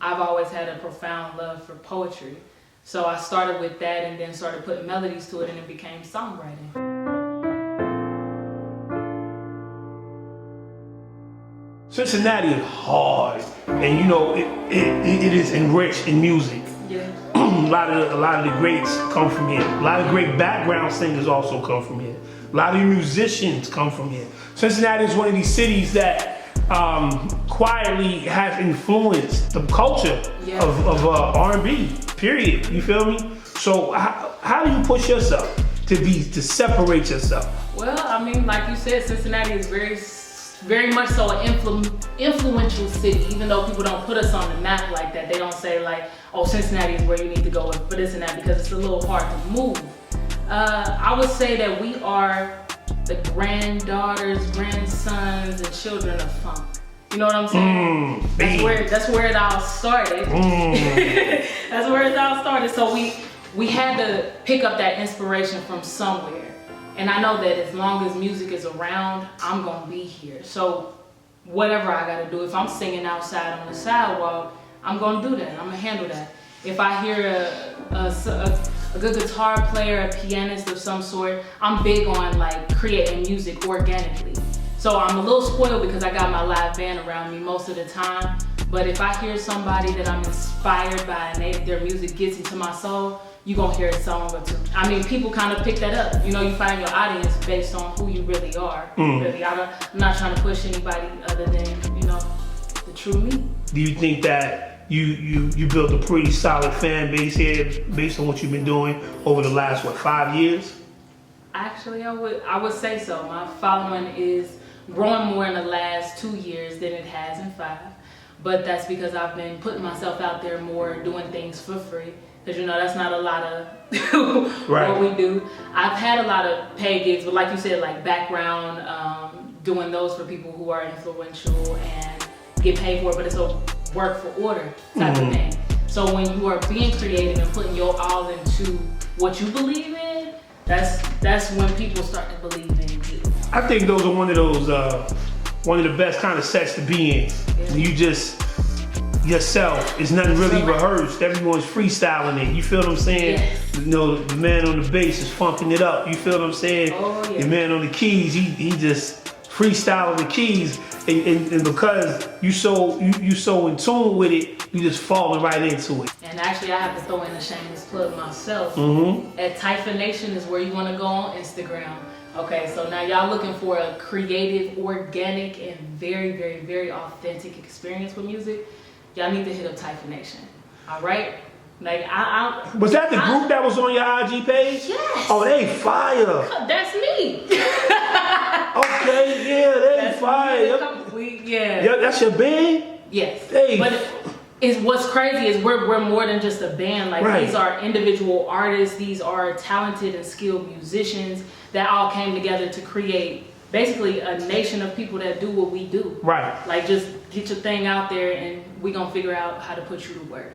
I've always had a profound love for poetry. So I started with that and then started putting melodies to it, and it became songwriting. Cincinnati is hard, and you know it is enriched in music. Yeah. a lot of the greats come from here. A lot of great background singers also come from here. A lot of musicians come from here. Cincinnati is one of these cities that quietly has influenced the culture of R&B. Period. You feel me? So how do you push yourself to separate yourself? Well, I mean, like you said, Cincinnati is very much so an influential city, even though people don't put us on the map like that. They don't say like, oh, Cincinnati is where you need to go for this and that, because it's a little hard to move. I would say that we are the granddaughters, grandsons, and children of funk. You know what I'm saying? That's where it all started. That's where it all started. So we had to pick up that inspiration from somewhere. And I know that as long as music is around, I'm gonna be here. So whatever I gotta do, if I'm singing outside on the sidewalk, I'm gonna do that. I'm gonna handle that. If I hear a good guitar player, a pianist of some sort, I'm big on like creating music organically. So I'm a little spoiled because I got my live band around me most of the time. But if I hear somebody that I'm inspired by and their music gets into my soul, you're gonna hear a song or two. I mean, people kind of pick that up. You know, you find your audience based on who you really are. Really, I'm not trying to push anybody other than, you know, the true me. Do you think that you built a pretty solid fan base here based on what you've been doing over the last, 5 years? Actually, I would say so. My following is growing more in the last 2 years than it has in 5. But that's because I've been putting myself out there more, doing things for free. Because, you know, that's not a lot of what we do. I've had a lot of paid gigs, but like you said, like background, doing those for people who are influential and get paid for it, but it's a work for order type of thing. So when you are being creative and putting your all into what you believe in, that's when people start to believe in you. I think those are one of the best kind of sets to be in. Yeah. You just yourself. It's nothing really rehearsed. Everyone's freestyling it. You feel what I'm saying? Yes. You know, the man on the bass is funking it up. You feel what I'm saying? Oh, yeah. The man on the keys, he just freestyling the keys, and because you so in tune with it, you just falling right into it. And actually, I have to throw in a shameless plug myself. At Typha Nation is where you want to go on Instagram. Okay, so now y'all looking for a creative, organic, and very, very, very authentic experience with music, y'all need to hit up Typha Nation. All right? Like was that the group that was on your IG page? Yes. Oh, they fire. That's me. Okay, yeah, they fire. Yeah, that's your band? Yes. Hey. But what's crazy is we're more than just a band. Like these are individual artists. These are talented and skilled musicians that all came together to create basically a nation of people that do what we do. Right. Like just get your thing out there and we gonna figure out how to put you to work.